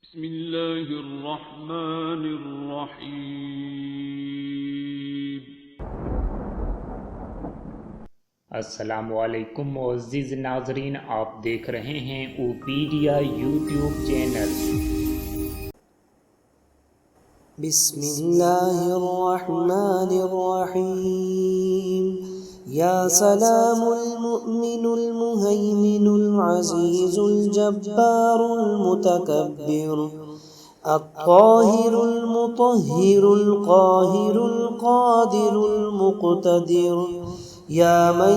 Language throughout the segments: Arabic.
بسم الله الرحمن الرحیم۔ السلام علیکم معزز ناظرین، آپ دیکھ رہے ہیں اوپیڈیا یوٹیوب چینل۔ بسم اللہ الرحمن الرحیم۔ یا سلام المؤمن المہیمن العزیز الجبار المتکبر الطاہر المطہر القاہر القادر المقتدر، یا من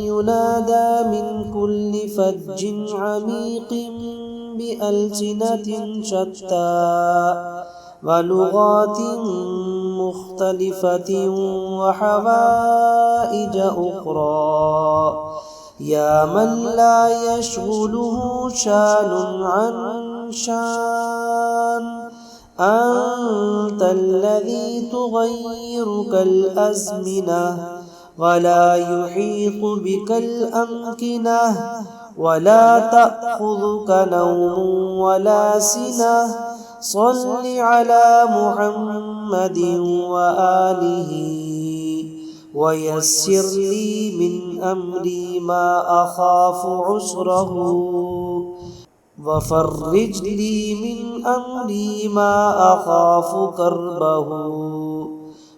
ینادى من كل فج عمیق بألسنة شتى ولغات مختلفة وحوائج أخرى، يا من لا يشغله شان عن شان، أنت الذي تغير كالأزمنة ولا يحيط بك الأمكنة، ولا تأخذك نوم ولا سنة، صل على محمد وآله ويسر لي من أمري ما أخاف عسره، وفرج لي من أمري ما أخاف كربه،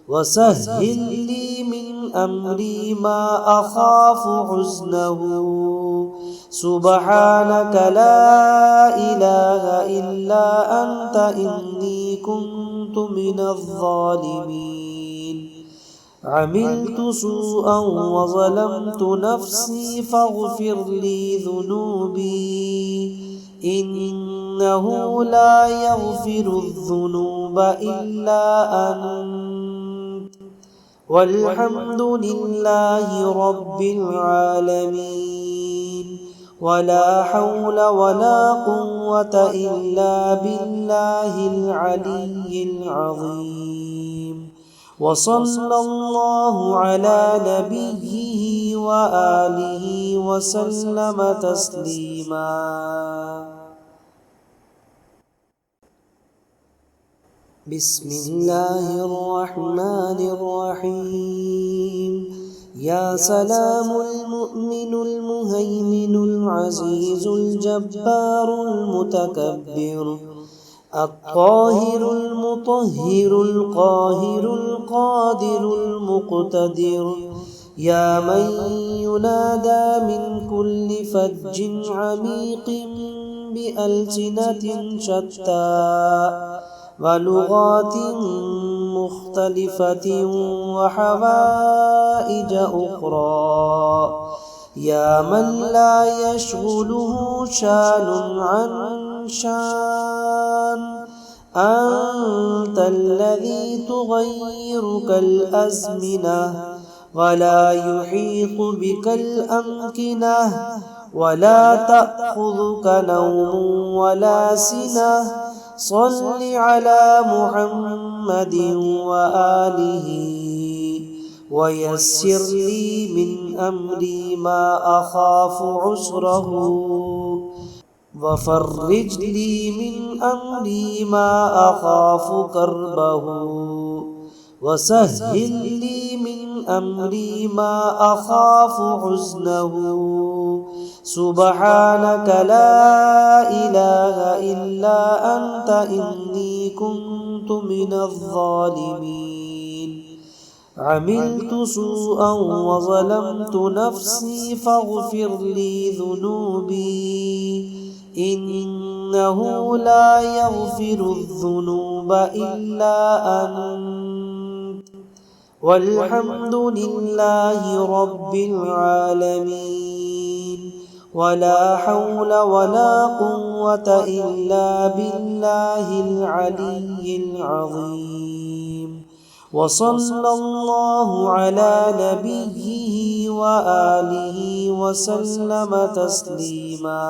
وسهل لي من أمري ما أخاف حزنه، سبحانك لا إله إلا أنت إني كنت من الظالمين، عملت سوءا وظلمت نفسي فاغفر لي ذنوبي، إنه لا يغفر الذنوب إلا أنت، والحمد لله رب العالمين، ولا حول ولا قوة إلا بالله العلي العظيم، وصلى الله على نبيه وآله وسلم تسليما۔ بسم اللہ الرحمن الرحیم۔ یا سلام المؤمن المہیمن العزیز الجبار المتکبر الطاہر المطہر القاہر القادر المقتدر، یا من ینادى من كل فج عمیق بألسنة شتى ولغات مختلفة وحوائج أخرى، يا من لا يشغله شان عن شان، أنت الذي تغير كالأزمنة ولا يحيط بك الأمكنة، ولا تأخذك نوم ولا سنة، صل على محمد وآله ويسر لي من أمري ما أخاف عسره، وفرج لي من أمري ما أخاف كربه، وسهل لي من أمري ما أخاف حزنه، سبحانك لا إله إلا أنت إني كنت من الظالمين، عملت سوءا وظلمت نفسي فاغفر لي ذنوبي، إنه لا يغفر الذنوب إلا أنت، والحمد لله رب العالمين، ولا حول ولا قوة إلا بالله العلي العظيم، وصلى الله على نبيه وآله وسلم تسليما۔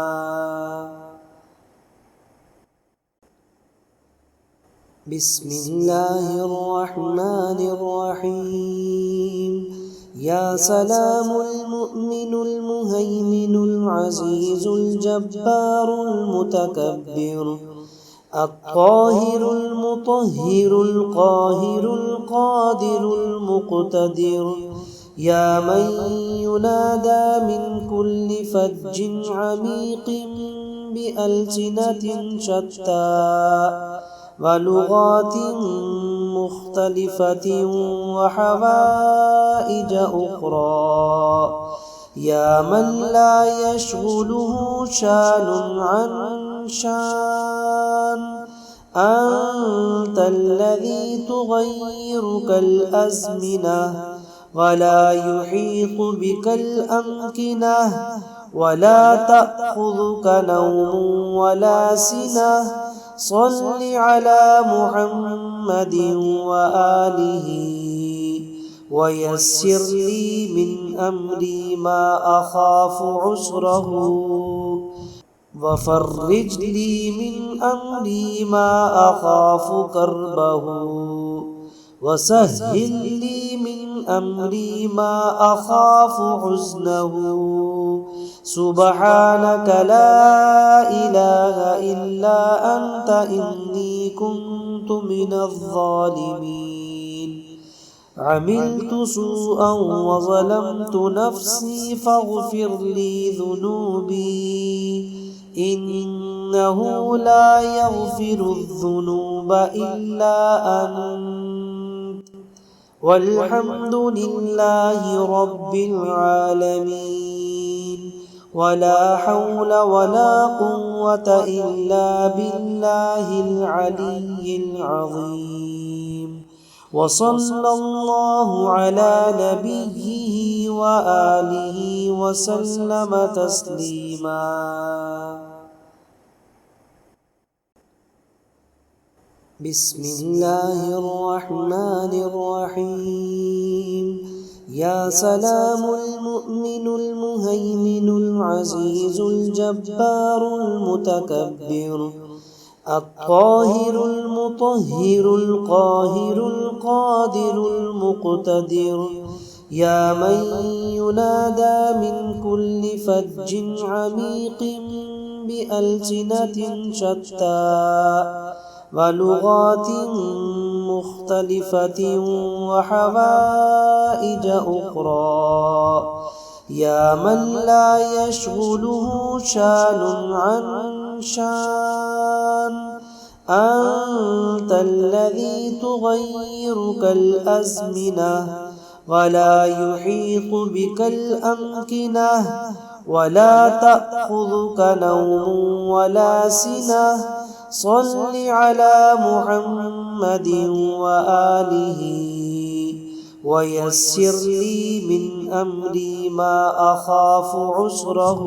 بسم اللہ الرحمن الرحیم۔ یا سلام المؤمن المہیمن العزیز الجبار المتکبر الطاهر المطهر القاهر القادر المقتدر يا من ينادى من كل فج عميق بألسنة شتى ولغات مختلفة وحوائج أخرى يا من لا يشغله شان عن شان أنت الذي تغير كالأزمنة ولا يحيط بك الأمكنة ولا تأخذك نوم ولا سنة صل على محمد وآله ويسر لي من أمري ما أخاف عسره وفرج لي من أمري ما أخاف كربه وسهل لي من أمري ما أخاف حزنه سبحانك لا إله إلا أنت إني كنت من الظالمين عملت سوءا وظلمت نفسي فاغفر لي ذنوبي إنه لا يغفر الذنوب إلا أنت والحمد لله رب العالمين ولا حول ولا قوة إلا بالله العلي العظيم وصلى الله على نبيه وآله وسلم تسليما بسم الله الرحمن الرحيم يا سلام المؤمن المهيمن العزيز الجبار المتكبر الطاهر المطهر القاهر القادر المقتدر يا من ينادى من كل فج عميق بألسنة شتى ولغات مختلفة وحوائج أخرى يا من لا يشغله شان عن شان أنت الذي تغير كالأزمنة ولا يحيط بك الأمكنة ولا تأخذك نوم ولا سنة صل على محمد وآله ويسر لي من أمري ما أخاف عسره